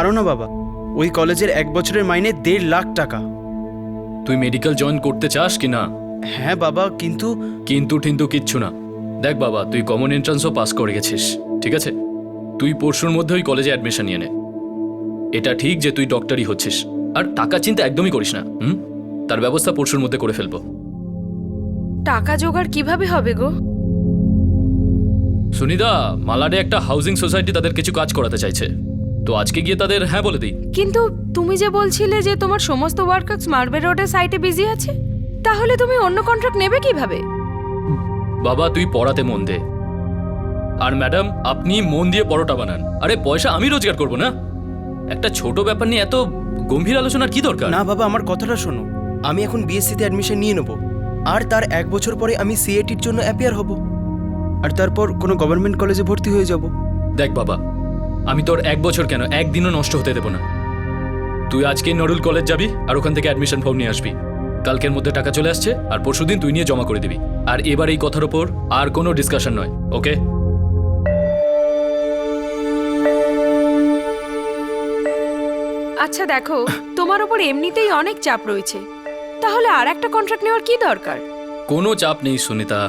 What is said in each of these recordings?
ধারণা বাবা, ওই কলেজের 1 বছরের মাইনে 1.5 লাখ টাকা। তুই মেডিকেল জয়েন করতে চাস কি না? হ্যাঁ বাবা, কিন্তু কিন্তু কিচ্ছু না। দেখ বাবা, তুই কমন এন্ট্রান্সও পাস করে গেছিস, ঠিক আছে? তুই পরশুর মধ্যে ওই কলেজে অ্যাডমিশন নিয়ে নে। এটা ঠিক যে তুই ডক্টরই হচ্ছিস, আর টাকা চিন্তা একদমই করিস না। তার ব্যবস্থা পরশুর মধ্যে করে ফেলবো। টাকা জোগাড় কিভাবে হবে গো? সুনিদা, মালাডে একটা হাউজিং সোসাইটি তাদের কিছু কাজ করাতে চাইছে, তো আজকে গিয়ে তাদের হ্যাঁ বলে দিই। কিন্তু তুমি যে বলছিলে যে তোমার সমস্ত ওয়ার্কার্স মার্বে রোডের সাইটে বিজি আছে, তাহলে তুমি অন্য কন্ট্রাক্ট নেবে কিভাবে? বাবা, তুই পড়াতে মন দে। আর ম্যাডাম, আপনি মন দিয়ে পরোটা বানান। আরে পয়সা আমি রোজগার করব না? একটা ছোট ব্যাপার নিয়ে এত গম্ভীর আলোচনার কি দরকার? না বাবা, আমার কথাটা শোনো। আমি এখন বিএসসিতে অ্যাডমিশন নিয়ে নেব, আর তার 1 বছর পরে আমি সিএটির জন্য অ্যাপিয়ার হব, আর তারপর কোনো গভর্নমেন্ট কলেজে ভর্তি হয়ে যাব। দেখ বাবা, আমি তোর 1 বছর কেন, একদিনও নষ্ট হতে দেব না। তুই আজকেই নরুল কলেজ যাবি আর ওখান থেকে অ্যাডমিশন ফর্ম নিয়ে আসবি। কালকের মধ্যে টাকা চলে আসছে, আর পরশুদিন তুই নিয়ে জমা করে দিবি। আর এবার এই কথার ওপর আর কোনো ডিসকাশন নয়, ওকে? আচ্ছা দেখো, তোমার উপর এমনিতেই অনেক চাপ রয়েছে, তাহলে আর একটা কন্ট্রাক্ট নেওয়ার কি দরকার? কোনো চাপ নেই সুনিতা,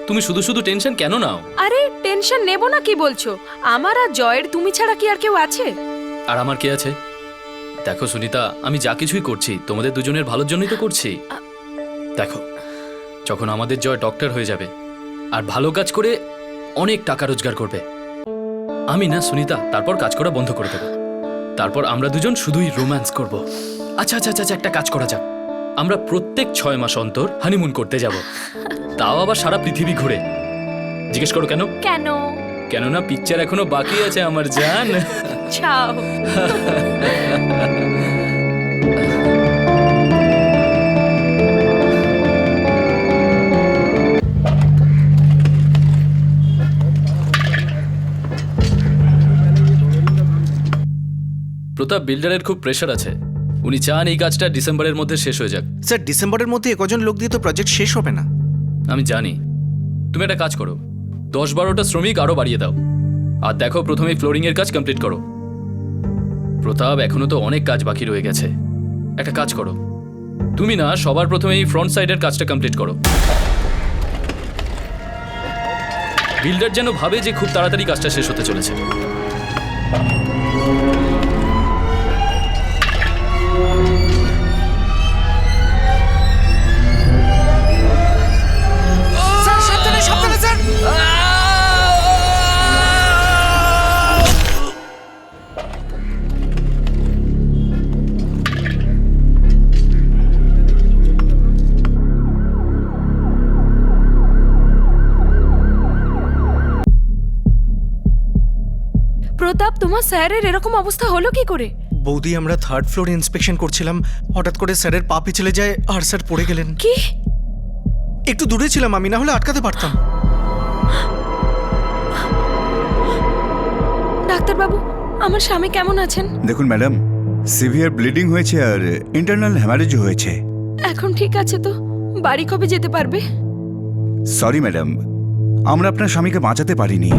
তুমি শুধু শুধু টেনশন কেন নাও? আরে টেনশন নেব না কি বলছো? আমার আর জয়ের তুমি ছাড়া কি আর কেউ আছে? আর আমার কে আছে? দেখো সুনিতা, আমি যা কিছুই করছি তোমাদের দুজনের ভালোর জন্যই তো করছি। দেখো, যখন আমাদের জয় ডক্টর হয়ে যাবে আর ভালো কাজ করে অনেক টাকা রোজগার করবে, আমি না সুনিতা তারপর কাজ করা বন্ধ করে দেব। তারপর আমরা দুজন শুধুই রোম্যান্স করব। আচ্ছা আচ্ছা আচ্ছা, একটা কাজ করা যাক, আমরা প্রত্যেক 6 মাস অন্তর হানিমুন করতে যাব, তাও আবার সারা পৃথিবী ঘুরে। জিজ্ঞেস করো কেন? কেন? কেননা পিকচার এখনো বাকি আছে আমার জান। চাও। প্রতাপ বিল্ডারের খুব প্রেশার আছে, উনি চান এই কাজটা ডিসেম্বরের মধ্যে শেষ হয়ে যাক। স্যার, ডিসেম্বরের মধ্যে কজন লোক দিয়ে তো প্রজেক্ট শেষ হবে না। আমি জানি, তুমি একটা কাজ করো, 10-12টা শ্রমিক আরো বাড়িয়ে দাও, আর দেখো প্রথমেই ফ্লোরিং এর কাজ কমপ্লিট করো। প্রতাপ, এখনো তো অনেক কাজ বাকি রয়ে গেছে। একটা কাজ করো, তুমি না সবার প্রথমেই ফ্রন্ট সাইডের কাজটা কমপ্লিট করো। বিল্ডার যেন ভাবে যে খুব তাড়াতাড়ি কাজটা শেষ হতে চলেছে। প্রতাপ, তোমার স্যারের এরকম অবস্থা হলো কি করে? বৌদি, আমরা 3rd ফ্লোরে ইন্সপেকশন করছিলাম, হঠাৎ করে স্যারের পা পিছলে যায় আর স্যার পড়ে গেলেন। কি? একটু দূরে ছিলাম আমি, না হলে আটকাতে পারতাম। ডাক্তারবাবু, আমার স্বামী কেমন আছেন? দেখুন ম্যাডাম, সিভিয়ার ব্লিডিং হয়েছে আর ইন্টারনাল হ্যামারেজও হয়েছে। এখন ঠিক আছে তো? বাড়ি কবে যেতে পারবে? সরি ম্যাডাম, আমরা আপনার স্বামীকে বাঁচাতে পারিনি।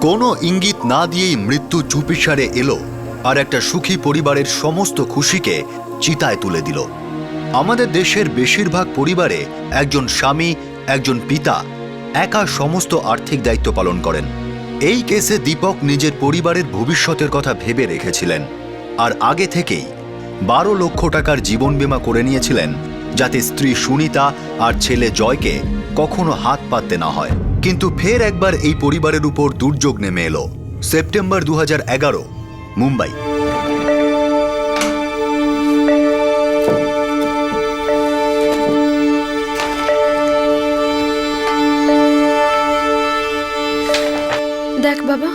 কোনো ইঙ্গিত না দিয়েই মৃত্যু চুপিসারে এলো আর একটা সুখী পরিবারের সমস্ত খুশিকে চিতায় তুলে দিল। আমাদের দেশের বেশিরভাগ পরিবারে একজন স্বামী, একজন পিতা একা সমস্ত আর্থিক দায়িত্ব পালন করেন। এই কেসে দীপক নিজের পরিবারের ভবিষ্যতের কথা ভেবে রেখেছিলেন আর আগে থেকেই 12 লক্ষ টাকার জীবন বীমা করে নিয়েছিলেন, যাতে স্ত্রী সুনিতা আর ছেলে জয়কে কখনো হাত পাততে না হয়। কিন্তু ফের একবার এই পরিবারের উপর দুর্যোগ নেমে এলো। সেপ্টেম্বর 2011, মুম্বাই। দেখ বাবা,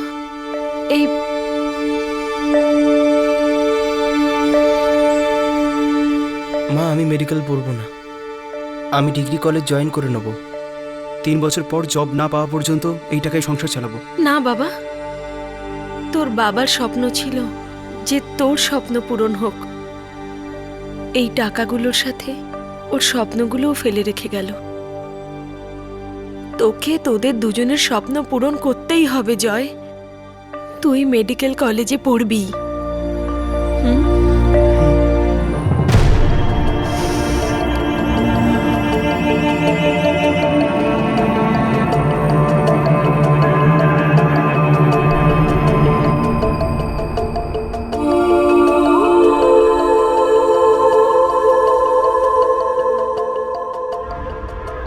এই মা আমি মেডিকেল পড়বো না, আমি ডিগ্রি কলেজ জয়েন করে নেব। 3 বছর পর জব না পাওয়া পর্যন্ত এই টাকায় সংসার চালাবো। না বাবা, তোর বাবার স্বপ্ন ছিল যে তোর স্বপ্ন পূরণ হোক। এই টাকাগুলোর সাথে ওর স্বপ্নগুলোও ফেলে রেখে গেল। তোকে তোদের দুজনের স্বপ্ন পূরণ করতেই হবে জয়। তুই মেডিকেল কলেজে পড়বি।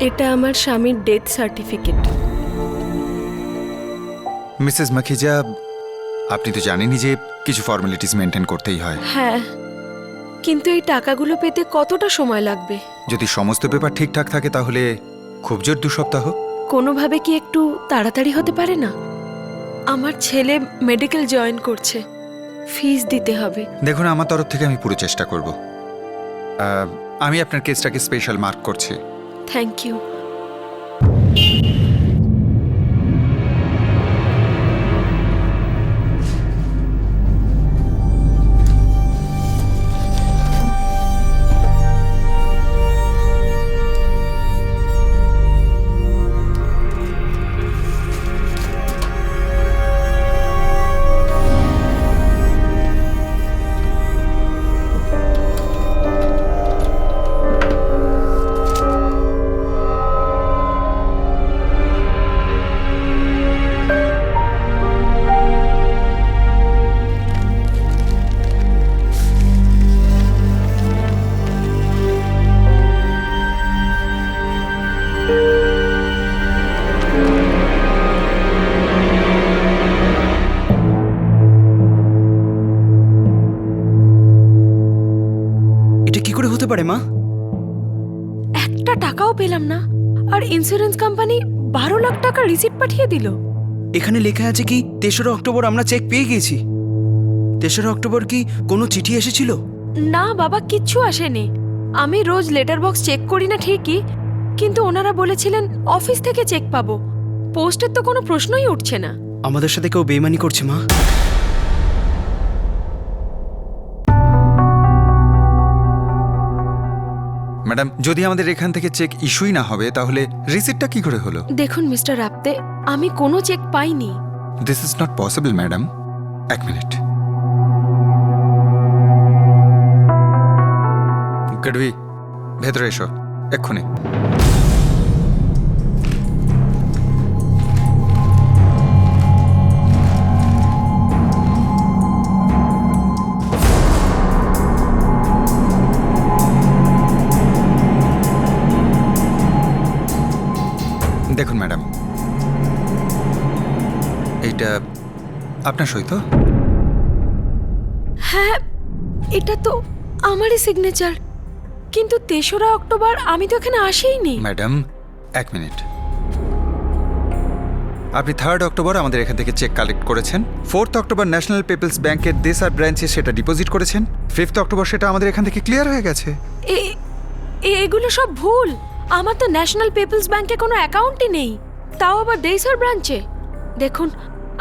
এটা আমার স্বামীর ডেথ সার্টিফিকেট। মিসেস মাখিজা, আপনি তো জানেনই যে কিছু ফর্মালিটিস মেনটেন করতেই হয়। হ্যাঁ, কিন্তু এই টাকাগুলো পেতে কতটা সময় লাগবে? যদি সমস্ত পেপার ঠিকঠাক থাকে তাহলে খুব জোর 2 সপ্তাহ। কোনোভাবে কি একটু তাড়াতাড়ি হতে পারে না? আমার ছেলে মেডিকেল জয়েন করছে, ফিস দিতে হবে। দেখুন, আমার তরফ থেকে আমি পুরো চেষ্টা করব। আমি আপনার কেসটাকে স্পেশাল মার্ক করছি। Thank you. এটা কি করে হতে পারে মা? একটা টাকাও পেলাম না, আর ইন্স্যুরেন্স কোম্পানি 12 লাখ টাকা রিসিপ্ট পাঠিয়ে দিল। এখানে লেখা আছে কি 3রা অক্টোবর আমরা চেক পেয়ে গেছি। 3রা অক্টোবর কি কোনো চিঠি এসেছিল? না বাবা, কিচ্ছু আসেনি। আমি রোজ লেটার বক্স চেক করি না ঠিকই, কিন্তু ওনারা বলেছিলেন অফিস থেকে চেক পাবো। পোস্টের তো কোনো প্রশ্নই উঠছে না। আমাদের সাথে কেউ বেইমানি করছে মা। ম্যাডাম, যদি আমাদের এখান থেকে চেক ইস্যুই না হবে তাহলে রিসিপ্টটা কি করে হলো? দেখুন মিস্টার রাপ্তে, আমি কোনো চেক পাইনি। This is not possible madam. 1 মিনিট। গড়বি, ভেতরে এসো এক্ষুনি। দেখুন ম্যাডাম, এইটা আপনার সই তো? হ্যাঁ, এটা তো আমারই সিগনেচার, কিন্তু 3রা অক্টোবর আমি তো এখানে আসিনি। Madam 1 minute. আপনি 3rd অক্টোবর আমাদের এখান থেকে চেক কালেক্ট করেছেন। 4th অক্টোবর ন্যাশনাল পিপলস ব্যাংকের দেসার ব্রাঞ্চে সেটা ডিপোজিট করেছেন। 5th অক্টোবর সেটা আমাদের এখান থেকে ক্লিয়ার হয়ে গেছে। এগুলো সব ভুল। আমার তো ন্যাশনাল পিপলস ব্যাংকে কোনো অ্যাকাউন্টই নেই, তাও আবার দেইসার ব্রাঞ্চে। দেখুন,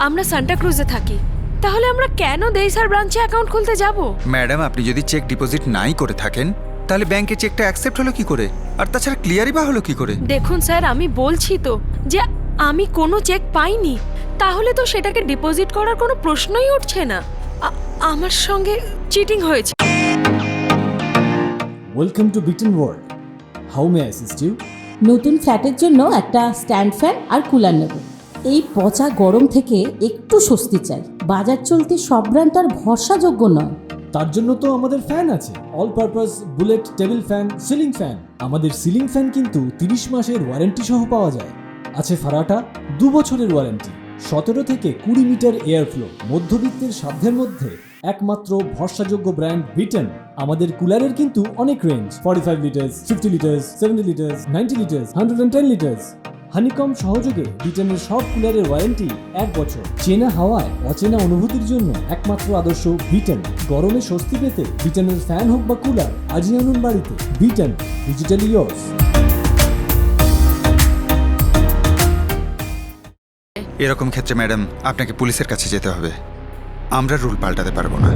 আমরা সান্টা ক্রুজে থাকি, তাহলে আমরা কেন দেইসার ব্রাঞ্চে অ্যাকাউন্ট খুলতে যাব? ম্যাডাম, আপনি যদি চেক ডিপোজিট নাই করে থাকেন তাহলে ব্যাংকে চেকটা অ্যাকসেপ্ট হলো কি করে? আর তাছাড়া ক্লিয়ারই বা হলো কি করে? দেখুন স্যার, আমি বলছি তো যে আমি কোনো চেক পাইনি, তাহলে তো সেটাকে ডিপোজিট করার কোনো প্রশ্নই উঠছে না। আমার সঙ্গে চিটিং হয়েছে। Welcome to Beaten World. How may I assist you? নতুন ফ্ল্যাটের জন্য একটা স্ট্যান্ড ফ্যান আর কুলার নেব। এই পচা গরম থেকে একটু স্বস্তি চাই। বাজার চলতে সব ব্র্যান্ড আর ভরসাযোগ্য নয়। তার জন্য তো আমাদের ফ্যান আছে, all purpose bullet table fan, ceiling fan. আমাদের সিলিং ফ্যান কিন্তু 30 মাসের ওয়ারেন্টি সহ পাওয়া যায়। আছে ফারাটা 2 বছরের ওয়ারেন্টি, 17 থেকে 20 মিটার এয়ার ফ্লো, মধ্যবিত্তের সাধ্যের মধ্যে একমাত্র ভরসাযোগ্য ব্র্যান্ড বিটেন। আমাদের কুলারের কিন্তু অনেক range, 45 litres, 50 litres, 70 litres, 90 litres, 110 litres. Honeycomb সহযোগে বিটেনের সব কুলারের ওয়ারেন্টি 1 বছর। চেনা হাওয়ায় অচেনা অনুভূতির জন্য একমাত্র আদর্শ বিটেন। গরমে স্বস্তি পেতে বিটেনের ফ্যান হোক বা কুলার, আজই আনুন বাড়িতে। Beaten, digitally yours. এরকম ক্ষেত্রে ম্যাডাম আপনাকে পুলিশের কাছে যেতে হবে। আমরা রুল পাল্টাতে পারবো না।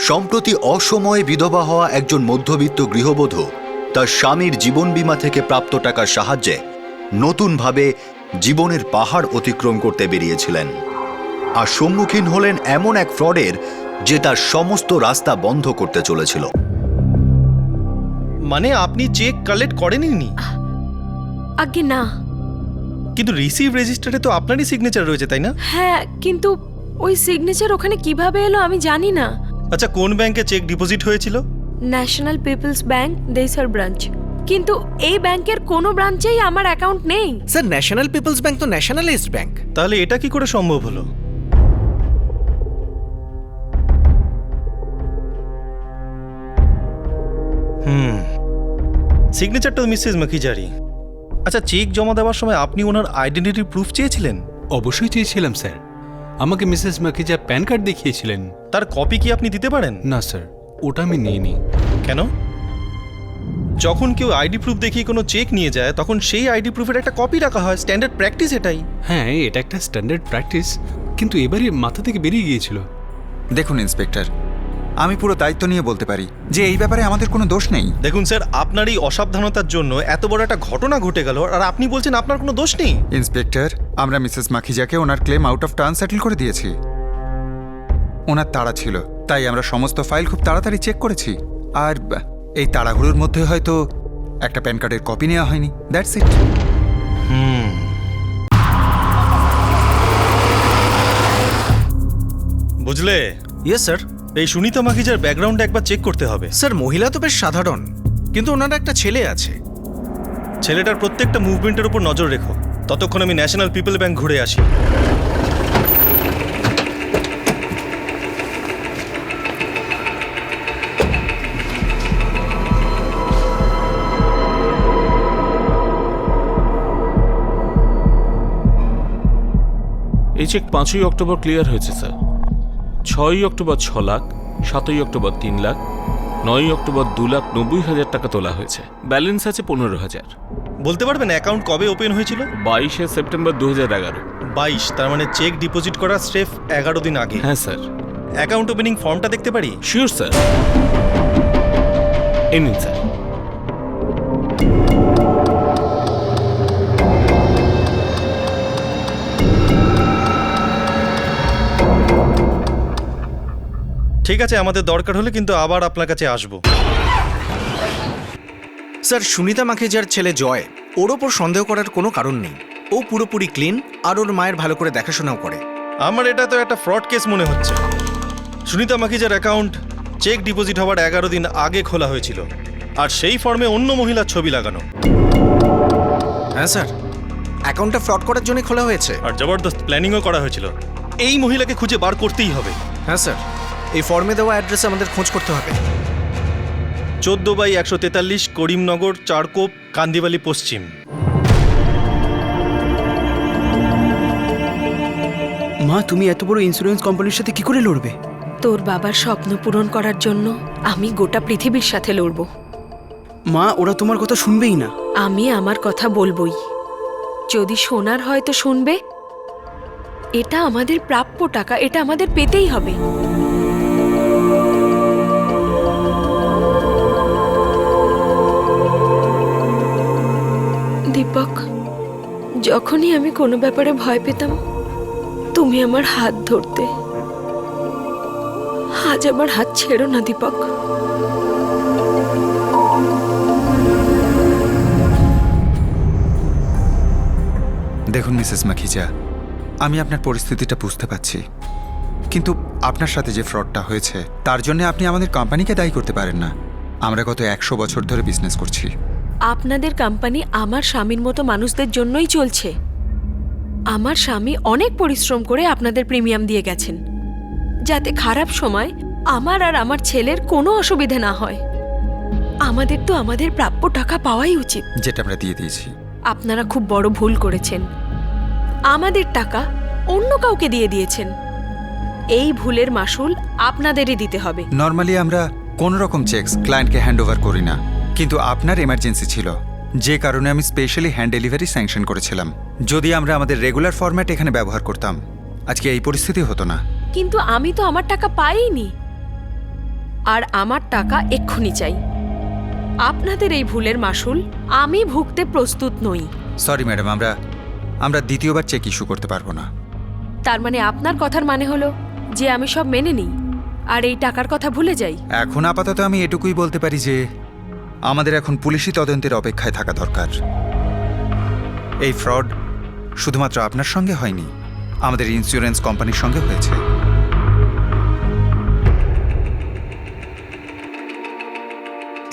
সম্প্রতি অসময়ে বিধবা হওয়া একজন মধ্যবিত্ত গৃহবধূ তার স্বামীর জীবন বীমা থেকে প্রাপ্ত টাকার সাহায্যে নতুনভাবে জীবনের পাহাড় অতিক্রম করতে বেরিয়েছিলেন, আর সম্মুখীন হলেন এমন এক ফ্রডের যে তার সমস্ত রাস্তা বন্ধ করতে চলেছিল। মানে আপনি চেক কালেক্ট করেননি? আগে না। কিন্তু রিসিভ রেজিস্টারে তো আপনারই সিগনেচার রয়েছে, তাই না? হ্যাঁ, কিন্তু ওই সিগনেচার ওখানে কিভাবে এলো আমি জানি না। আচ্ছা, কোন ব্যাংকে চেক ডিপোজিট হয়েছিল? National Peoples Bank, Dahisar branch. কিন্তু এই ব্যাংকের কোনো ব্রাঞ্চেই আমার অ্যাকাউন্ট নেই। স্যার, ন্যাশনাল পিপলস ব্যাংক তো ন্যাশনালিস্ট ব্যাংক। তাহলে এটা কি করে সম্ভব হলো? সিগনেচারটা মিসেস মাখিজারি। আচ্ছা, চেক জমা দেওয়ার সময় আপনি ওনার আইডেন্টিটি প্রুফ চেয়েছিলেন? অবশ্যই চেয়েছিলাম স্যার। আমাকে মিসেস মাখিজা প্যান কার্ড দেখিয়েছিলেন। তার কপি কি আপনি দিতে পারেন? না স্যার, ওটা আমি নিইনি। কেন? যখন কেউ আইডি প্রুফ দেখিয়ে কোনো চেক নিয়ে যায় তখন সেই আইডি প্রুফের একটা কপি রাখা হয়, স্ট্যান্ডার্ড প্র্যাকটিস এটাই। হ্যাঁ, এটা একটা স্ট্যান্ডার্ড প্র্যাকটিস, কিন্তু এবারে মাথা থেকে বেরিয়ে গিয়েছিল। দেখুন ইন্সপেক্টর, আমি পুরো দায়িত্ব নিয়ে বলতে পারি যে এই ব্যাপারে আমাদের কোনো দোষ নেই। দেখুন স্যার, আপনার এই অসাবধানতার জন্য এত বড় একটা ঘটনা ঘটে গেল আর আপনি বলছেন আপনার কোনো দোষ নেই। ইন্সপেক্টর, আমরা মিসেস মাখিজাকে ওনার claim out of turn settle করে দিয়েছি। ওনার তাড়া ছিল, তাই আমরা সমস্ত ফাইল খুব তাড়াতাড়ি চেক করেছি। আর এই তাড়াহুড়োর মধ্যে হয়তো একটা প্যান কার্ডের কপি নেওয়া হয়নি, দ্যাটস ইট। বুঝলে? Yes sir. এই সুনিতা মাখিজার ব্যাকগ্রাউন্ড একবার চেক করতে হবে। স্যার, মহিলা তো বেশ সাধারণ, কিন্তু ওনার একটা ছেলে আছে। ছেলেটার প্রত্যেকটা মুভমেন্টের উপর নজর রেখো। ততক্ষণ আমি ন্যাশনাল পিপল ব্যাংক ঘুরে আসি। এই চেক 5ই অক্টোবর ক্লিয়ার হয়েছে স্যার। 6ই অক্টোবর 6 লাখ, 7ই অক্টোবর 3 লাখ, 9ই অক্টোবর 2,90,000 টাকা তোলা হয়েছে। ব্যালেন্স আছে 15,000। বলতে পারবেন অ্যাকাউন্ট কবে ওপেন হয়েছিল? 22শে সেপ্টেম্বর 2011। 22, তার মানে চেক ডিপোজিট করার স্রেফ 11 দিন আগে। হ্যাঁ স্যার। অ্যাকাউন্ট ওপেনিং ফর্মটা দেখতে পারি? শিওর স্যার, এই নিন স্যার। ঠিক আছে, আমাদের দরকার হলে কিন্তু আবার আপনার কাছে আসবো। স্যার, সুনিতা মাখিজার ছেলে জয়, ওর ওপর সন্দেহ করার কোনো কারণ নেই। ও পুরোপুরি ক্লিন, আর ওর মায়ের ভালো করে দেখাশোনাও করে। আমার এটা তো একটা ফ্রড কেস মনে হচ্ছে। সুনিতা মাখিজার অ্যাকাউন্ট চেক ডিপোজিট হওয়ার 11 দিন আগে খোলা হয়েছিল, আর সেই ফর্মে অন্য মহিলার ছবি লাগানো। হ্যাঁ স্যার, অ্যাকাউন্টটা ফ্রড করার জন্য খোলা হয়েছে। আর জবরদস্ত প্ল্যানিংও করা হয়েছিল। এই মহিলাকে খুঁজে বার করতেই হবে। হ্যাঁ স্যার, এই ফর্মে দেওয়া অ্যাড্রেসে আমাদের খোঁজ করতে হবে। 14/143 করিমনগর, চারকোপ, কান্দিবালি পশ্চিম। মা, তুমি এত বড় ইন্স্যুরেন্স কোম্পানির সাথে কি করে লড়বে? তোর বাবার স্বপ্ন পূরণ করার জন্য আমি গোটা পৃথিবীর সাথে লড়ব। মা, ওরা তোমার কথা শুনবেই না। আমি আমার কথা বলবই। যদি শোনার হয় তো শুনবে। এটা আমাদের প্রাপ্য টাকা, এটা আমাদের পেতেই হবে। দীপক, যখনই আমি কোনো ব্যাপারে ভয় পেতাম তুমি আমার হাত ধরতে। আজ আজ আমার হাত ছেড়ো না দীপক। দেখুন মিসেস মাখিজা, আমি আপনার পরিস্থিতিটা বুঝতে পারছি, কিন্তু আপনার সাথে যে ফ্রডটা হয়েছে তার জন্য আপনি আমাদের কোম্পানিকে দায়ী করতে পারেন না। আমরা গত 100 বছর ধরে বিজনেস করছি। আপনাদের কোম্পানি আমার স্বামীর মতো মানুষদের জন্যই চলছে। আমার স্বামী অনেক পরিশ্রম করে আপনাদের প্রিমিয়াম দিয়ে গেছেন, যাতে খারাপ সময় আমার আর আমার ছেলের কোনো অসুবিধা না হয়। আমাদের তো আমাদের প্রাপ্য টাকা পাওয়াই উচিত। যেটা আমরা দিয়ে দিয়েছি। আপনারা খুব বড় ভুল করেছেন, আমাদের টাকা অন্য কাউকে দিয়ে দিয়েছেন। এই ভুলের মাসুল আপনাদেরই দিতে হবে। নর্মালি আমরা কোনো রকম চেকস ক্লায়েন্টকে হ্যান্ড ওভার করি না, কিন্তু আপনার এমার্জেন্সি ছিল, যে কারণে আমি স্পেশালি হ্যান্ড ডেলিভারি স্যাংশন করেছিলাম। যদি আমরা আমাদের রেগুলার ফরম্যাট এখানে ব্যবহার করতাম, আজকে এই পরিস্থিতি হতো না। কিন্তু আমি তো আমার টাকা পাইনি, আর আমার টাকা এক্ষুনি চাই। আপনাদের এই ভুলের মাসুল আমি ভুগতে প্রস্তুত নই। সরি ম্যাডাম, আমরা দ্বিতীয়বার চেক ইস্যু করতে পারবো না। তার মানে আপনার কথার মানে হলো যে আমি সব মেনে নিই আর এই টাকার কথা ভুলে যাই। এখন আপাতত আমি এটুকুই বলতে পারি যে আমাদের এখন পুলিশি তদন্তের অপেক্ষায় থাকা দরকার। এই ফ্রড শুধুমাত্র আপনার সঙ্গে হয়নি, আমাদের ইন্স্যুরেন্স কোম্পানির সঙ্গে হয়েছে।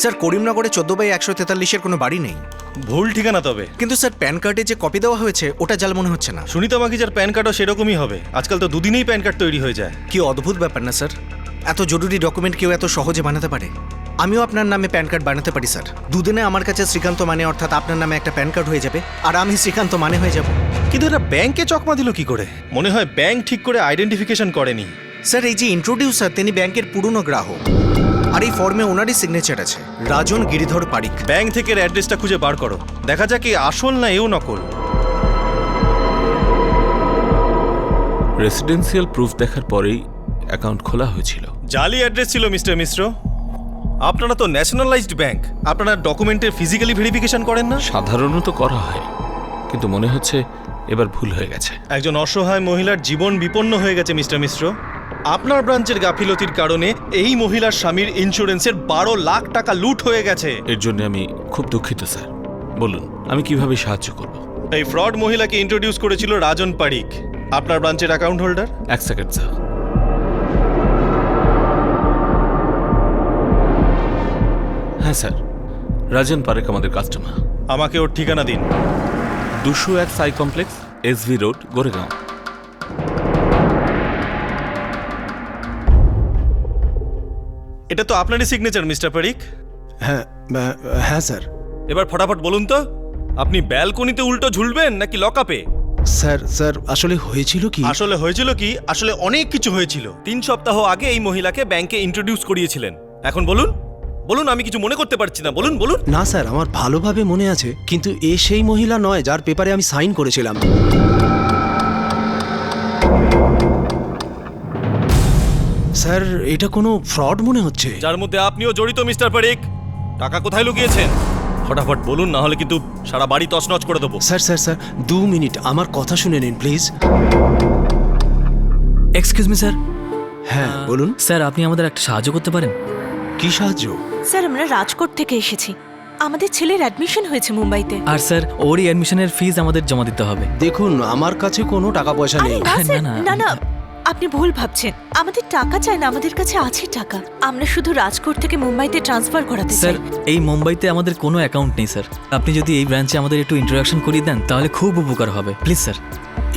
স্যার, করিমনগরে 14/143-এর কোনো বাড়ি নেই। ভুল ঠিকানা তবে। কিন্তু স্যার, প্যান কার্ডে যে কপি দেওয়া হয়েছে ওটা জাল মনে হচ্ছে না। সুনিতা মাখিজার প্যান কার্ডও সেরকমই হবে। আজকাল তো দুদিনেই প্যান কার্ড তৈরি হয়ে যায়। কি অদ্ভুত ব্যাপার না স্যার? এত জরুরি ডকুমেন্ট কেউ এত সহজে বানাতে পারে? আমিও আপনার নামে প্যান কার্ড বানাতে পারি স্যার। দুদিনে আমার কাছে শ্রীকান্ত মানে অর্থাৎ আপনার নামে একটা প্যান কার্ড হয়ে যাবে, আর আমি শ্রীকান্ত মানে হয়ে যাব। কিন্তু এরা ব্যাংকে চকমা দিল কি করে? মনে হয় ব্যাংক ঠিক করে আইডেন্টিফিকেশন করেনি। স্যার, এই যে ইন্ট্রোডিউসার তিনি ব্যাংকের পুরনো গ্রাহক, আর এই ফর্মে ওনারই সিগনেচার আছে, রাজন গিরিধর পারিক। ব্যাংক থেকে অ্যাড্রেসটা খুঁজে বার করো, দেখা যাক কি আসল না এও নকল। রেসিডেন্সিয়াল প্রুফ দেখার পরেই অ্যাকাউন্ট খোলা হয়েছিল। জালি অ্যাড্রেস ছিল মিস্টার মিশ্র। আপনারা তো ন্যাশনালাইজড ব্যাংক, আপনারা ডকুমেন্টের ফিজিক্যালি ভেরিফিকেশন করেন না? সাধারণত করা হয়, কিন্তু মনে হচ্ছে এবার ভুল হয়ে গেছে। একজন অসহায় মহিলার জীবন বিপন্ন হয়ে গেছে মিস্টার মিশ্র। আপনার ব্রাঞ্চের গাফিলতির কারণে এই মহিলার স্বামীর ইন্স্যুরেন্সের 12 লাখ টাকা লুট হয়ে গেছে। এর জন্য আমি খুব দুঃখিত স্যার। বলুন আমি কিভাবে সাহায্য করব? এই ফ্রড মহিলাকে ইন্ট্রোডিউস করেছিল রাজন পারিক, আপনার ব্রাঞ্চের অ্যাকাউন্ট হোল্ডার। এক সেকেন্ড স্যার। হ্যাঁ স্যার, রাজন পারেক আমাদের কাস্টমার। আমাকে ওর ঠিকানা দিন। 201 সাই কমপ্লেক্স, এসভি রোড, গোরেগাঁও। এটা তো আপনারই সিগনেচার মিস্টার পারিক। হ্যাঁ হ্যাঁ স্যার। এবার ফটাফট বলুন তো, আপনি ব্যালকনিতে উল্টো ঝুলবেন নাকি লকআপে? স্যার আসলে হয়েছিল কি? আসলে অনেক কিছু হয়েছিল। 3 সপ্তাহ আগে এই মহিলাকে ব্যাংকে ইন্ট্রোডিউস করিয়েছিলেন। এখন বলুন, আমি কিছু মনে করতে পারছি না। বলুন। না স্যার, আমার ভালোভাবে মনে আছে, কিন্তু এ সেই মহিলা নয় যার পেপারে আমি সাইন করেছিলাম। স্যার, এটা কোনো ফ্রড মনে হচ্ছে। যার মধ্যে আপনিও জড়িত মিস্টার পারিক। টাকা কোথায় লুকিয়েছেন? ফটাফট বলুন, না হলে কিন্তু সারা বাড়ি তছনছ করে দেবো। স্যার 2 মিনিট আমার কথা শুনে নিন প্লিজ। Excuse me sir. হ্যাঁ বলুন। স্যার, আপনি আমাদের একটা সাহায্য করতে পারেন? কি সাহায্য? স্যার, আমরা রাজকোট থেকে এসেছি। আমাদের ছেলের অ্যাডমিশন হয়েছে মুম্বাইতে। আর স্যার, ওরই অ্যাডমিশনের ফিজ আমাদের জমা দিতে হবে। দেখুন, আমার কাছে কোনো টাকা পয়সা আরে নেই। না স্যার, না, না আপনি ভুল ভাবছেন। আমাদের টাকা চাই না, আমাদের কাছে আছে টাকা। আমরা শুধু রাজকোট থেকে মুম্বাইতে ট্রান্সফার করাতে স্যার, চাই। এই মুম্বাইতে আমাদের কোনো অ্যাকাউন্ট নেই স্যার। আপনি যদি এই ব্রাঞ্চে আমাদের একটু ইন্ট্রোডাকশন করিয়ে দেন তাহলে খুব উপকার হবে, প্লিজ স্যার।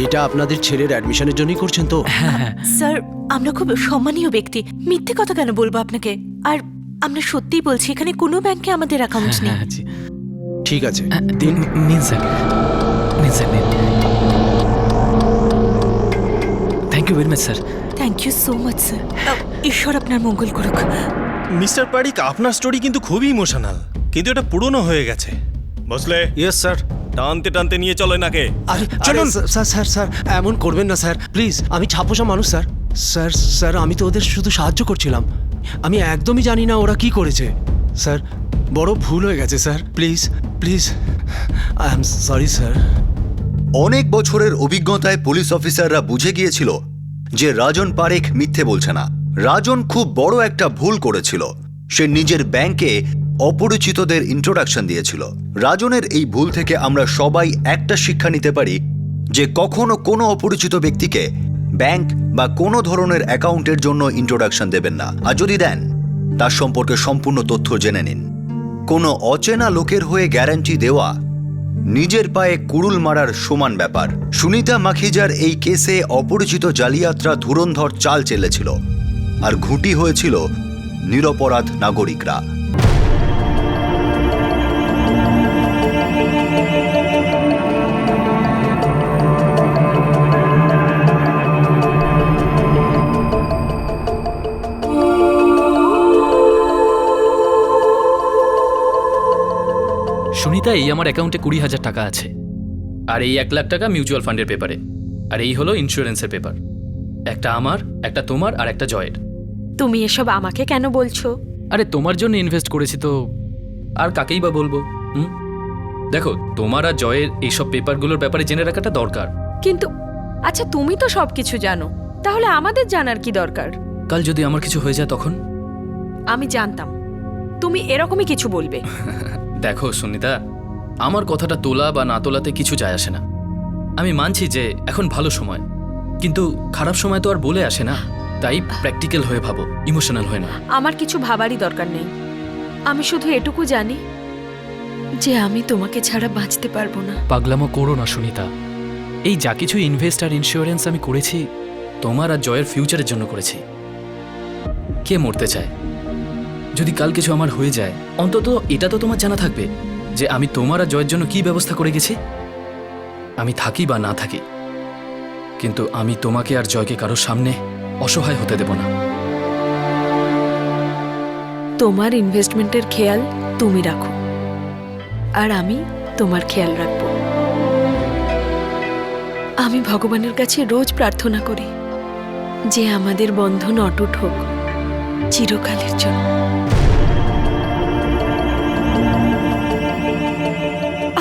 এটা আপনাদের ছেলের অ্যাডমিশনের জন্যই করছেন তো? হ্যাঁ। স্যার, আমরা খুব সম্মানীয় ব্যক্তি, মিথ্যে কথা কেন বলবো আপনাকে? আর আমরা সত্যিই বলছি, এখানে কোনো ব্যাংকে আমাদের অ্যাকাউন্ট নেই। জি। ঠিক আছে, নিন স্যার, নিন। Thank you very much sir. Thank you so much sir. ঈশ্বর আপনার মঙ্গল করুক। মিস্টার পারিক, আপনার স্টোরি কিন্তু খুবই ইমোশনাল, কিন্তু এটা পুরনো হয়ে গেছে, বুঝলে? Yes sir. টানতে নিয়ে চলে নাকে। চলুন স্যার, এমন করবেন না স্যার, প্লিজ। আমি ছাপোষা মানুষ স্যার। স্যার আমি তো ওদের শুধু সাহায্য করছিলাম। আমি একদমই জানি না ওরা কি করেছে। স্যার, বড় ভুল হয়ে গেছে sir. Please I am sorry sir. অনেক বছরের অভিজ্ঞতায় পুলিশ অফিসাররা বুঝে গিয়েছিল যে রাজন পারেখ মিথ্যে বলছে না। রাজন খুব বড় একটা ভুল করেছিল। সে নিজের ব্যাংকে অপরিচিতদের ইন্ট্রোডাকশন দিয়েছিল। রাজনের এই ভুল থেকে আমরা সবাই একটা শিক্ষা নিতে পারি যে কখনো কোনো অপরিচিত ব্যক্তিকে ব্যাংক বা কোনো ধরনের অ্যাকাউন্টের জন্য ইন্ট্রোডাকশন দেবেন না, আর যদি দেন তার সম্পর্কে সম্পূর্ণ তথ্য জেনে নিন। কোনো অচেনা লোকের হয়ে গ্যারান্টি দেওয়া নিজের পায়ে কুড়ুল মারার সমান ব্যাপার। সুনিতা মাখিজার এই কেসে অপরিচিত জালিয়াতরা ধুরন্ধর চাল চেলেছিল, আর ঘুঁটি হয়েছিল নিরপরাধ নাগরিকরা। সুনিতা, এই আমার অ্যাকাউন্টে 20,000 টাকা আছে, আর এই 1 লাখ টাকা মিউচুয়াল ফান্ডের পেপারে, আর এই হলো ইন্স্যুরেন্সের পেপার। একটা আমার, একটা তোমার, আর একটা জয়ের। তুমি এসব আমাকে কেন বলছো? আরে তোমার জন্য ইনভেস্ট করেছি তো আর কাকেই বা বলবো। দেখো, তোমার আর জয়ের এইসব পেপারগুলোর ব্যাপারে জেনে রাখাটা দরকার। কিন্তু আচ্ছা, তুমি তো সবকিছু জানো, তাহলে আমাদের জানার কি দরকার? কাল যদি আমার কিছু হয়ে যায় তখন? আমি জানতাম তুমি এরকমই কিছু বলবে। দেখো সুনিতা, আমার কথাটা তোলা বা না তোলাতে কিছু যায় আসে না। আমি মানছি যে এখন ভালো সময়, কিন্তু খারাপ সময় তো আর বলে আসে না। তাই প্র্যাকটিক্যাল হয়ে ভাবো, ইমোশনাল হয়ে না। আমার কিছু ভাবারই দরকার নেই। আমি শুধু এটুকু জানি যে আমি তোমাকে ছাড়া বাঁচতে পারবো না। পাগলামো করো না সুনিতা। এই যা কিছু ইনভেস্ট আর ইন্স্যুরেন্স আমি করেছি, তোমার আর জয়ের ফিউচারের জন্য করেছি। কে মরতে চায়? যদি কাল কিছু আমার হয়ে যায়, অন্তত এটা তো তোমার জানা থাকবে যে আমি তোমার আর জয়ের জন্য কি ব্যবস্থা করে গেছি। আমি থাকি বা না থাকি, কিন্তু আমি তোমাকে আর জয়কে কারোর সামনে অসহায় হতে দেব না। তোমার ইনভেস্টমেন্টের খেয়াল তুমি রাখো, আর আমি তোমার খেয়াল রাখবো। আমি ভগবানের কাছে রোজ প্রার্থনা করি যে আমাদের বন্ধন অটুট হোক চিরকালের জন্য।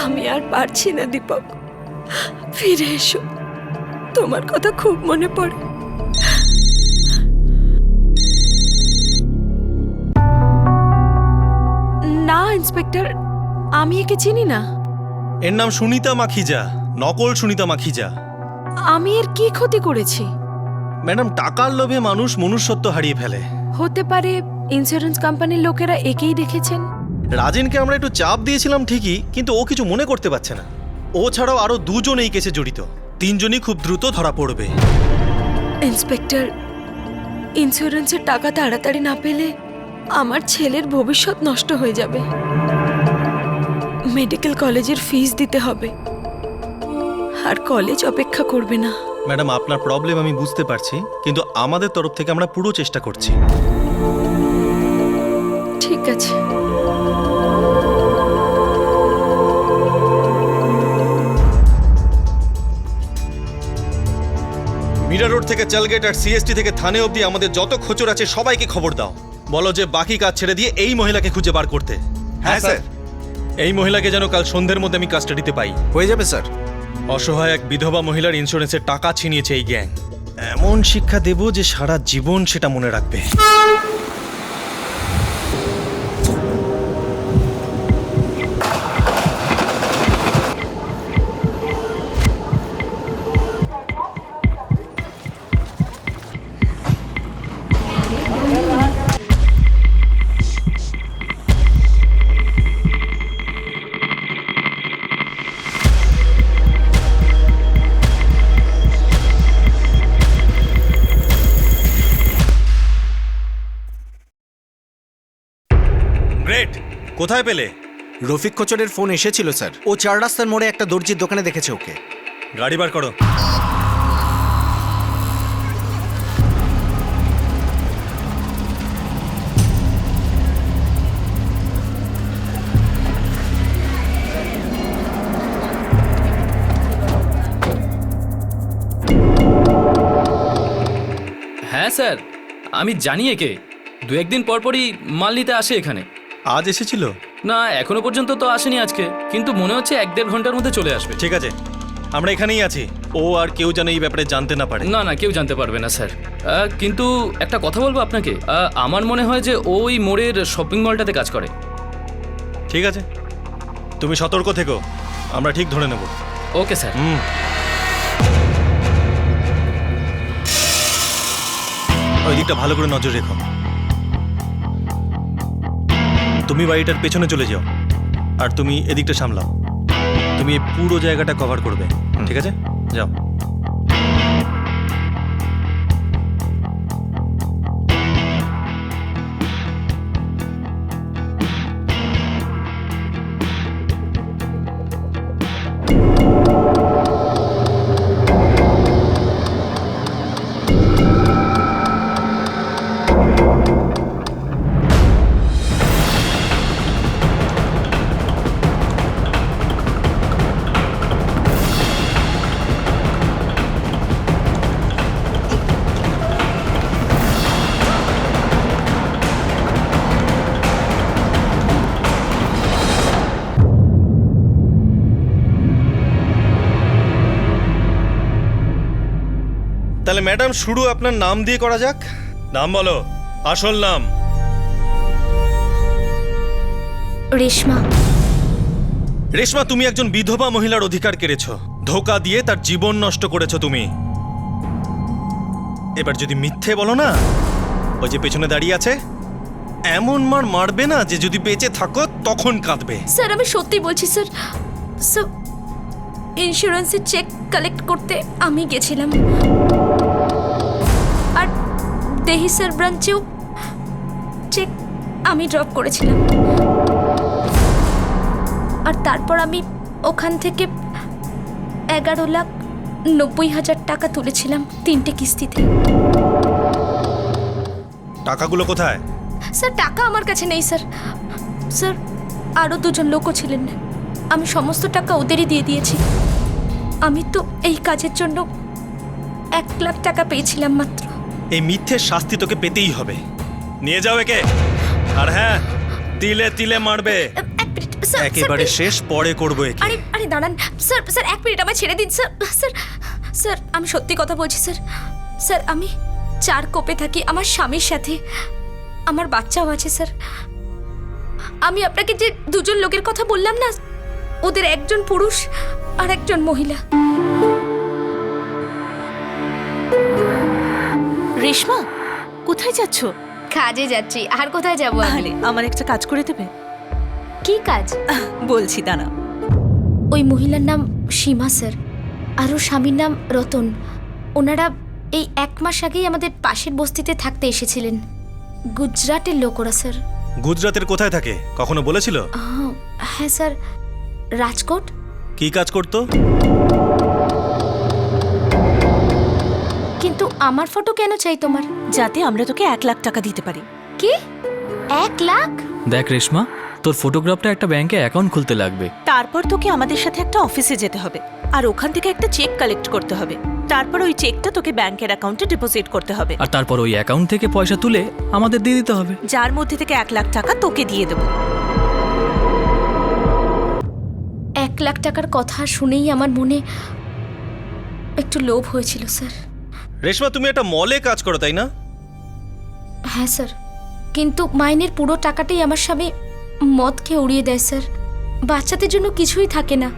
আমি আর পারছি না দীপক, ফিরে এসো। তোমার কথা খুব মনে পড়ে। না ইন্সপেক্টর, আমি একে চিনি না। এর নাম সুনিতা মাখিজা, নকল সুনিতা মাখিজা। আমি এর কি ক্ষতি করেছি? ম্যাডাম, টাকার লোভে মানুষ মনুষ্যত্ব হারিয়ে ফেলে। হতে পারে ইন্স্যুরেন্স কোম্পানির লোকেরা একেই দেখেছেন। রাজেনকে আমরা একটু চাপ দিয়েছিলাম ঠিকই, কিন্তু ও কিছু মনে করতে পারছে না। ও ছাড়াও আরো 2 জন এই কেসে জড়িত। 3 জনই খুব দ্রুত ধরা পড়বে। ইন্সপেক্টর, ইন্স্যুরেন্সের টাকা তাড়াতাড়ি না পেলে আমার ছেলের ভবিষ্যৎ নষ্ট হয়ে যাবে। মেডিকেল কলেজের ফিস দিতে হবে, আর কলেজ অপেক্ষা করবে না। ম্যাডাম, আপনার প্রবলেম আমি বুঝতে পারছি, কিন্তু আমাদের তরফ থেকে আমরা পুরো চেষ্টা করছি। ঠিক আছে। মিরা রোড থেকে চালগেট আর সিএসটি থেকে থানে অবধি আমাদের যত খোঁচর আছে সবাইকে খবর দাও। বলো যে বাকি কাজ ছেড়ে দিয়ে এই মহিলাকে খুঁজে বার করতে। হ্যাঁ স্যার। এই মহিলাকে যেন কাল সন্ধ্যের মধ্যে আমি কাস্টাডিতে পাই। হয়ে যাবে স্যার। অসহায় এক বিধবা মহিলার ইন্স্যুরেন্সের টাকা ছিনিয়েছে এই গ্যাং। এমন শিক্ষা দেব যে সারা জীবন সেটা মনে রাখবে। গ্রেট, কোথায় পেলে? রফিক কোচরের ফোন এসেছিল স্যার। ও 4 রাস্তার মোড়ে একটা দর্জির দোকানে দেখেছে ওকে। গাড়ি বার করো। হ্যাঁ স্যার, আমি জানি একে। 2-1 দিন পরপরই মাল নিতে আসে এখানে। আজ এসেছিল? না, এখনো পর্যন্ত তো আসেনি আজকে, কিন্তু মনে হচ্ছে 1-1.5 ঘন্টার মধ্যে চলে আসবে। ঠিক আছে, আমরা এখানেই আছি, ও আর কেউ যেন এই ব্যাপারে জানতে না পারে। না না, কেউ জানতে পারবে না স্যার। কিন্তু একটা কথা বলবো আপনাকে, আমার মনে হয় যে ওই মোড়ের শপিং মলটাতে কাজ করে। ঠিক আছে, তুমি সতর্ক থেকো, আমরা ঠিক ধরে নেব। Okay sir. ওই দিকটা ভালো করে নজর রেখো। তুমি বাড়িটার পেছনে চলে যাও, আর তুমি এদিকটা সামলাও। তুমি এই পুরো জায়গাটা কভার করবে, ঠিক আছে? যাও। তাহলে ম্যাডাম, শুরু আপনার নাম দিয়ে করা যাক। নাম বলো, আসল নাম। রেশমা। রেশমা, তুমি একজন বিধবা মহিলার অধিকার কেড়েছো, ধোকা দিয়ে তার জীবন নষ্ট করেছো তুমি। এবার যদি মিথ্যে বলো না, ওই যে পেছনে দাঁড়িয়ে আছে, এমন মার মারবে না যে যদি বেঁচে থাকো তখন কাঁদবে। স্যার আমি সত্যি বলছি স্যার। স্যার ইন্স্যুরেন্সের চেক কালেক্ট করতে আমি গেছিলাম, আর দেহিসার ব্রাঞ্চেও চেক আমি ড্রপ করেছিলাম, আর তারপর আমি ওখান থেকে 11,90,000 টাকা তুলেছিলাম 3টে কিস্তিতে। টাকাগুলো কোথায়? স্যার টাকা আমার কাছে নেই স্যার। স্যার আরও 2জন লোকও ছিলেন, আমি সমস্ত টাকা ওদেরই দিয়ে দিয়েছি। আমি তো এই কাজের জন্য 1 লাখ টাকা পেয়েছিলাম মাত্র। এই মিথ্যের শাস্তি তোকে পেতেই হবে। নিয়ে যাও একে, আর হ্যাঁ, তিলে তিলে মারবে। একেবারে শেষ, পরে করবো একে। আরে আরে দাঁড়ান স্যার, স্যার 1 মিনিট আমায় ছেড়ে দিন স্যার। স্যার স্যার আমি সত্যি কথা বলছি স্যার। স্যার আমি 4 কোপে থাকি আমার স্বামীর সাথে, আমার বাচ্চাও আছে স্যার। আমি আপনাকে যে 2জন লোকের কথা বললাম না, ওদের একজন পুরুষ আর একজন মহিলা। রেশমা, কোথায় যাচ্ছ? কাজে যাচ্ছি। আর কোথায় যাবো? আরে আমার একটা কাজ করে দেবে? কি কাজ? বলছি, দাঁড়া। ওই মহিলার নাম সীমা স্যার, আর ওর স্বামীর নাম রতন। ওনারা এই 1 মাস আগেই আমাদের পাশের বস্তিতে থাকতে এসেছিলেন। গুজরাটের লোক ওরা স্যার। গুজরাতের কোথায় থাকে কখনো বলেছিল? হ্যাঁ স্যার, রাজকোট। কি কাজ করতো? কিন্তু আমার ফটো কেন চাই তোমার? যাতে আমরা তোকে 1 লাখ টাকা দিতে পারি। কি 1 লাখ? দেখ রেশমা, তোর ফটোগ্রাফটা একটা ব্যাংকে অ্যাকাউন্ট খুলতে লাগবে। তারপর তোকে আমাদের সাথে একটা অফিসে যেতে হবে, আর ওখান থেকে একটা চেক কালেক্ট করতে হবে। তারপর ওই চেকটা তোকে ব্যাংকের অ্যাকাউন্টে ডিপোজিট করতে হবে, আর তারপর ওই অ্যাকাউন্ট থেকে পয়সা তুলে আমাদের দিয়ে দিতে হবে, যার মধ্যে থেকে 1 লাখ টাকা তোকে দিয়ে দেবো। 1 লাখ টাকার কথা শুনেই আমার মনে একটু লোভ হয়েছিল স্যার। রেশমা, তুমি একটা মলে কাজ করো তাই না? হ্যাঁ স্যার, কিন্তু মাইনের পুরো টাকাটাই আমার স্বামী মদ খেয়ে উড়িয়ে দেয় স্যার। বাচ্চাদের জন্য কিছুই থাকে না।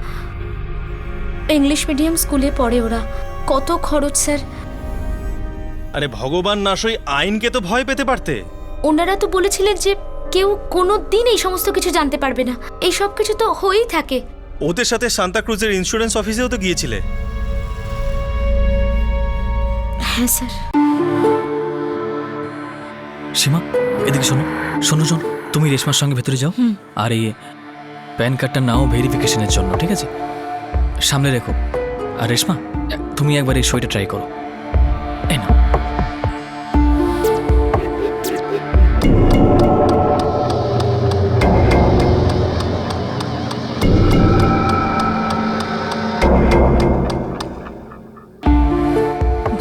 ইংলিশ মিডিয়াম স্কুলে পড়ে ওরা, কত খরচ স্যার। আরে ভগবান না সই আইনকে তো ভয় পেতে পারতে। ওনারা তো বলেছিলেন যে কেউ কোনো দিন এই সমস্ত কিছু জানতে পারবে না, এই সব কিছু তো হয়েই থাকে। ওদের সাথে সান্তাক্রুজের ইন্স্যুরেন্স অফিসেও তো গিয়েছিলে। হ্যাঁ স্যার। সীমা, এদিকে শোনো শোনো শোনো, তুমি রেশমার সঙ্গে ভেতরে যাও, আর এই প্যান কার্ডটা নাও ভেরিফিকেশনের জন্য, ঠিক আছে? সামনে রেখো। আর রেশমা, তুমি একবার এই সইটা ট্রাই করো। এই নাও।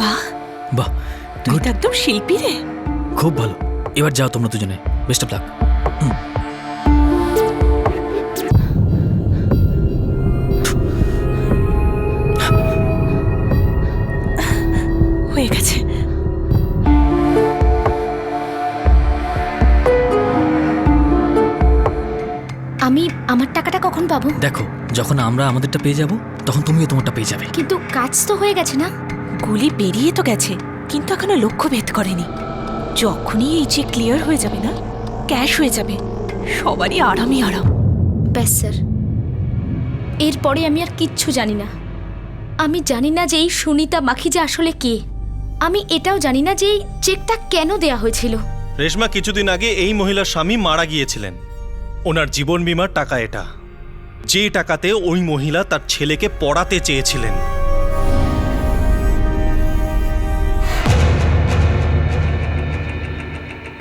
বাহ বাহ, তুই তো একদম শিল্পী রে। খুব ভালো। এবার যাও তোমরা দুজনে, বেস্ট অফ লাক। আমি আমার টাকাটা কখন পাবো? দেখো, যখন আমরা আমাদেরটা পেয়ে যাব তখন তুমিও তোমারটা পেয়ে যাবে। কিন্তু কাজ তো হয়ে গেছে না? গুলি বেরিয়ে তো গেছে, কিন্তু এখনো লক্ষ্য ভেদ করেনি। যখনই এই চেক ক্লিয়ার হয়ে যাবে না, ক্যাশ হয়ে যাবে, সবারই আরামই আরাম। ব্যাস স্যার, এরপরে আমি আর কিচ্ছু জানি না। আমি জানি না যে এই সুনিতা মাখিজা আসলে কে। আমি এটাও জানি না যে এই চেকটা কেন দেয়া হয়েছিল। রেশমা, কিছুদিন আগে এই মহিলার স্বামী মারা গিয়েছিলেন। ওনার জীবন বীমার টাকা এটা, যে টাকাতে ওই মহিলা তার ছেলেকে পড়াতে চেয়েছিলেন।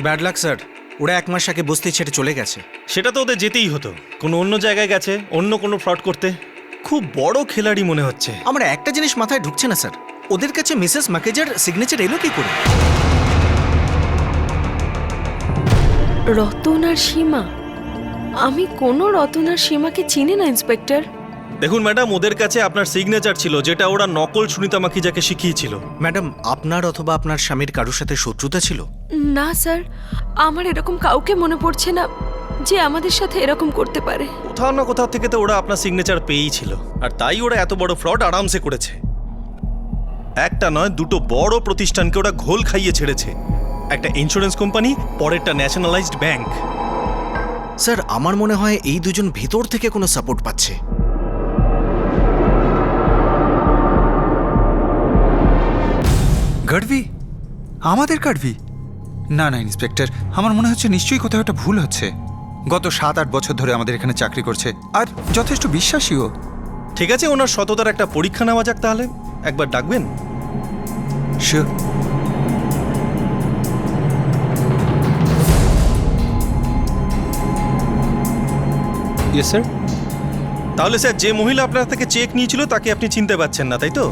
ব্যাড লাক স্যার, ওরা 1 মাস আগে বস্তি ছেড়ে চলে গেছে। সেটা তো ওদের যেতেই হতো, কোনো অন্য জায়গায় গেছে অন্য কোনো ফ্রড করতে। খুব বড় খেলাড়ি মনে হচ্ছে। আমার একটা জিনিস মাথায় ঢুকছে না স্যার, ওদের কাছে মিসেস মাকেজার সিগনেচার এলো কি করে? রতন আর সীমা? আমি কোনো রতন আর সীমাকে চিনি না ইন্সপেক্টর। দেখুন ম্যাডাম, ওদের কাছে আপনার সিগনেচার ছিল, যেটা ওরা নকল সুনিতা মাখিজাকে শিখিয়েছিল। ম্যাডাম, আপনার অথবা আপনার স্বামীর কারোর সাথে শত্রুতা ছিল? না স্যার, আমার এরকম কাউকে মনে পড়ছে না যে আমাদের সাথে এরকম করতে পারে। কোথাও না কোথাও থেকে তো ওরা আপনার সিগনেচার পেয়েই ছিল, আর তাই ওরা এত বড় ফ্রড আরামসে করেছে। একটা নয়, দুটো বড় প্রতিষ্ঠানকে ওরা ঘোল খাইয়ে ছেড়েছে। একটা ইন্স্যুরেন্স কোম্পানি, পরেরটা ন্যাশনালাইজড ব্যাংক। স্যার, আমার মনে হয় এই দুজন ভেতর থেকে কোনো সাপোর্ট পাচ্ছে। গাড়ভি? আমাদের গাড়ভি? না না ইন্সপেক্টর, আমার মনে হচ্ছে নিশ্চয়ই কোথাও একটা ভুল হচ্ছে। গত 7-8 বছর ধরে আমাদের এখানে চাকরি করছে, আর যথেষ্ট বিশ্বাসীও। ঠিক আছে, ওনার সততার একটা পরীক্ষা নেওয়া যাক তাহলে। একবার ডাকবেন? শিওর। Yes sir. তাহলে স্যার, যে মহিলা আপনার থেকে চেক নিয়েছিল তাকে আপনি চিনতে পারছেন না, তাই তো?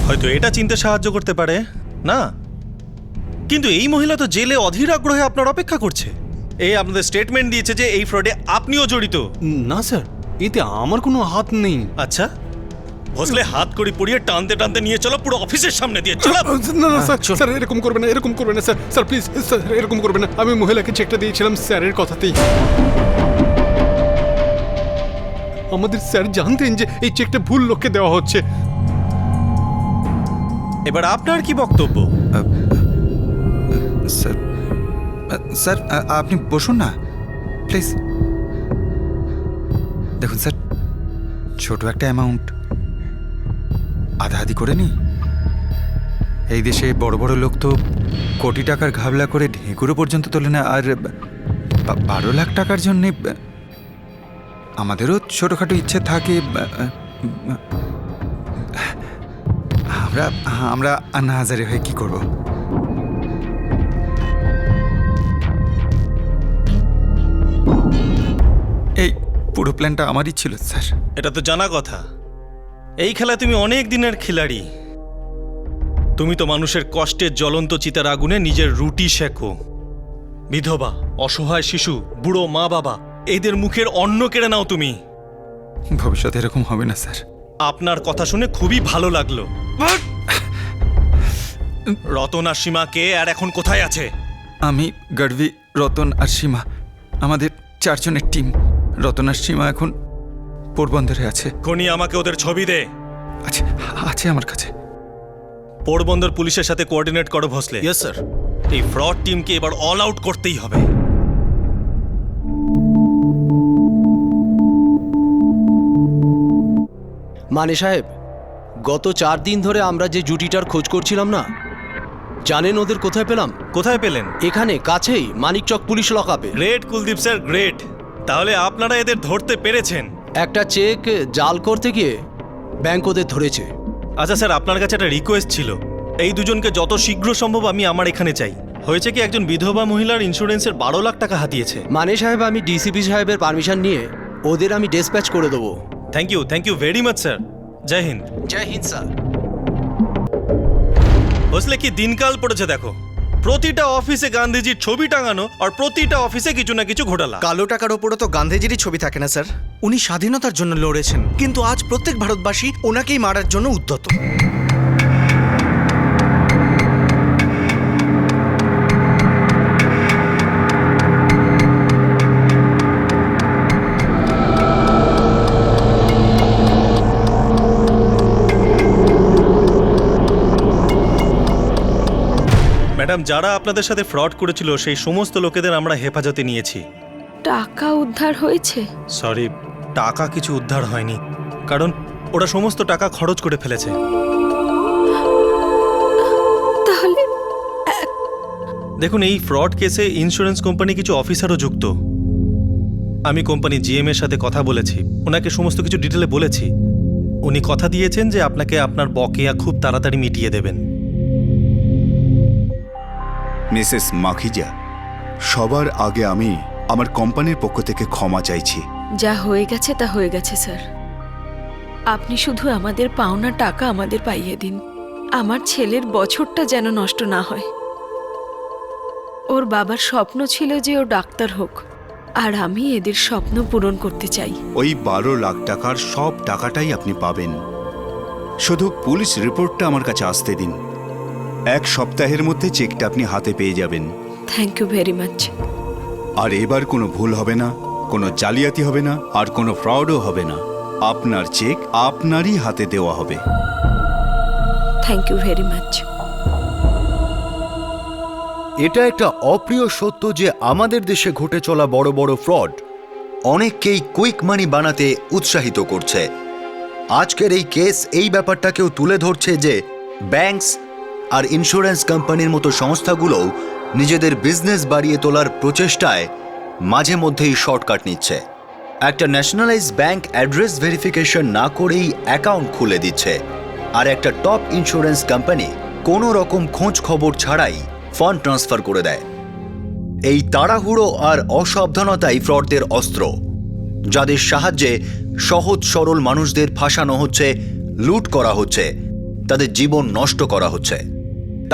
হয়তো এটা চিনতে সাহায্য করতে পারে না, কিন্তু এই মহিলা তো জেলে অধীর আগ্রহে আপনার অপেক্ষা করছে। এই আপনাদের স্টেটমেন্ট দিয়েছে যে এই ফ্রডে আপনিও জড়িত। না স্যার, এতে আমার কোনো হাত নেই। আচ্ছা, বসলে হাত করি পড়িয়ে টানতে টানতে নিয়ে চলো পুরো অফিসের সামনে দিয়ে। চলো। না না স্যার, স্যার এরকম করবেন না, এরকম করবেন না স্যার। স্যার প্লিজ স্যার, এরকম করবেন না। আমি মহিলাকে চেকটা দিয়েছিলাম স্যারের কথাতেই। আমাদের স্যার জানতেন যে এই চেকটা ভুল লোককে দেওয়া হচ্ছে। এবার আপনার কি বক্তব্য? স্যার, স্যার আপনি বসুন না প্লিজ। দেখুন স্যার, ছোট একটা অ্যামাউন্ট আধা আধি করে নি। এই দেশে বড় বড় লোক তো কোটি টাকার ঘাবলা করে ঢেঁকুরো পর্যন্ত তোলে না, আর 12 লাখ টাকার জন্যে আমাদেরও ছোটোখাটো ইচ্ছে থাকে। আমরা আমরা আন্না হাজারে হয়ে কি করব? এই পুরো প্ল্যানটা আমারই ছিল স্যার। এটা তো জানা কথা, এই খেলা তুমি অনেক দিনের খিলাড়ি। তুমি তো মানুষের কষ্টের জ্বলন্ত চিতার আগুনে নিজের রুটি শেখো। বিধবা, অসহায় শিশু, বুড়ো মা বাবা, এদের মুখের অন্ন কেড়ে নাও তুমি। ভবিষ্যতে এরকম হবে না স্যার। আপনার কথা শুনে খুবই ভালো লাগলো। রতন আর সীমা কে, আর এখন কোথায় আছে? আমি, গাড়ভি, রতন আর সীমা, আমাদের 4 জনের টিম। রতন আর সীমা এখন পোরবন্দরে আছে। খনি আমাকে ওদের ছবি দে। আচ্ছা, আছে আমার কাছে। পোরবন্দর পুলিশের সাথে কোঅর্ডিনেট করো ভোসলে। Yes sir. এই ফ্রড টিমকে এবার অল আউট করতেই হবে। মানে সাহেব, গত 4 দিন ধরে আমরা যে জুটিটার খোঁজ করছিলাম না, জানেন ওদের কোথায় পেলাম? কোথায় পেলেন? এখানে কাছেই, মানিকচক পুলিশ লকআপে। Great Kuldeep sir, great. তাহলে আপনারা এদের ধরতে পেরেছেন। একটা চেক জাল করতে গিয়ে ব্যাংক ওদের ধরেছে। আচ্ছা স্যার, আপনার কাছে একটা রিকোয়েস্ট ছিল। এই দুজনকে যত শীঘ্র সম্ভব আমি আমার এখানে চাই। হয়েছে কি, একজন বিধবা মহিলার ইন্স্যুরেন্সের 12 লাখ টাকা হাতিয়েছে। মানে সাহেব, আমি ডিসিপি সাহেবের পারমিশন নিয়ে ওদের আমি ডিসপ্যাচ করে দেবো। Thank you very much sir. জয় হিন্দ। জয় হিন্দ স্যার। বুঝলে কি দিনকাল পড়েছে দেখো, প্রতিটা অফিসে গান্ধীজির ছবি টাঙানো, আর প্রতিটা অফিসে কিছু না কিছু ঘোটালা। কালো টাকার ওপরে তো গান্ধীজিরই ছবি থাকে না স্যার। উনি স্বাধীনতার জন্য লড়েছেন, কিন্তু আজ প্রত্যেক ভারতবাসী ওনাকেই মারার জন্য উদ্যত। যারা আপনাদের সাথে ফ্রড করেছিল সেই সমস্ত লোকেদের আমরা হেফাজতে নিয়েছি। টাকা উদ্ধার হয়েছে? সরি, টাকা কিছু উদ্ধার হয়নি, কারণ ওরা সমস্ত টাকা খরচ করে ফেলেছে। তাহলে দেখুন, এই ফ্রড কেসে ইন্স্যুরেন্স কোম্পানি কিছু অফিসারও যুক্ত। আমি কোম্পানি জিএম এর সাথে কথা বলেছি, ওনাকে সমস্ত কিছু ডিটেলে বলেছি। উনি কথা দিয়েছেন যে আপনাকে আপনার বকেয়া খুব তাড়াতাড়ি মিটিয়ে দেবেন। মিসেস মাখিজা, সবার আগে আমি আমার কোম্পানির পক্ষ থেকে ক্ষমা চাইছি। যা হয়ে গেছে তা হয়ে গেছে স্যার। আপনি শুধু আমাদের পাওনা টাকা আমাদের পাইয়ে দিন। আমার ছেলের বছরটা যেন নষ্ট না হয়। ওর বাবার স্বপ্ন ছিল যে ও ডাক্তার হোক, আর আমি এদের স্বপ্ন পূরণ করতে চাই। ওই 12 লাখ টাকার সব টাকাটাই আপনি পাবেন, শুধু পুলিশ রিপোর্টটা আমার কাছে আসতে দিন। 1 সপ্তাহের মধ্যে চেকটা আপনি হাতে পেয়ে যাবেন। Thank you very much. আর এবার কোনো ভুল হবে না, কোনো জালিয়াতি হবে না, আর কোনো ফ্রডও হবে না। আপনার চেক আপনারই হাতে দেওয়া হবে। Thank you very much. এটা একটা অপ্রিয় সত্য যে আমাদের দেশে ঘটে চলা বড় বড় ফ্রড অনেককেই কুইক মানি বানাতে উৎসাহিত করছে। আজকের এই কেস এই ব্যাপারটাকেও তুলে ধরছে যে ব্যাংকস আর ইন্স্যুরেন্স কোম্পানির মতো সংস্থাগুলোও নিজেদের বিজনেস বাড়িয়ে তোলার প্রচেষ্টায় মাঝে মধ্যেই শর্টকাট নিচ্ছে। একটা ন্যাশনালাইজ ব্যাংক অ্যাড্রেস ভেরিফিকেশন না করেই অ্যাকাউন্ট খুলে দিচ্ছে, আর একটা টপ ইন্স্যুরেন্স কোম্পানি কোনো রকম খোঁজ খবর ছাড়াই ফান্ড ট্রান্সফার করে দেয়। এই তাড়াহুড়ো আর অসাবধানতাই ফ্রডদের অস্ত্র, যাদের সাহায্যে সহজ সরল মানুষদের ফাঁসানো হচ্ছে, লুট করা হচ্ছে, তাদের জীবন নষ্ট করা হচ্ছে।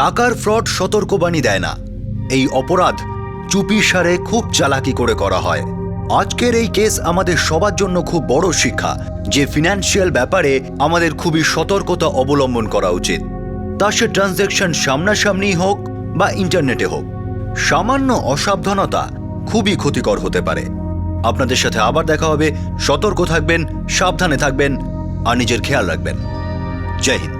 টাকার ফ্রড সতর্কবাণী দেয় না, এই অপরাধ চুপিসারে খুব চালাকি করে করা হয়। আজকের এই কেস আমাদের সবার জন্য খুব বড় শিক্ষা যে ফিনান্সিয়াল ব্যাপারে আমাদের খুবই সতর্কতা অবলম্বন করা উচিত। তা সে ট্রানজ্যাকশন সামনাসামনি হোক বা ইন্টারনেটে হোক, সামান্য অসাবধানতা খুবই ক্ষতিকর হতে পারে। আপনাদের সাথে আবার দেখা হবে। সতর্ক থাকবেন, সাবধানে থাকবেন আর নিজের খেয়াল রাখবেন। জয় হিন্দ।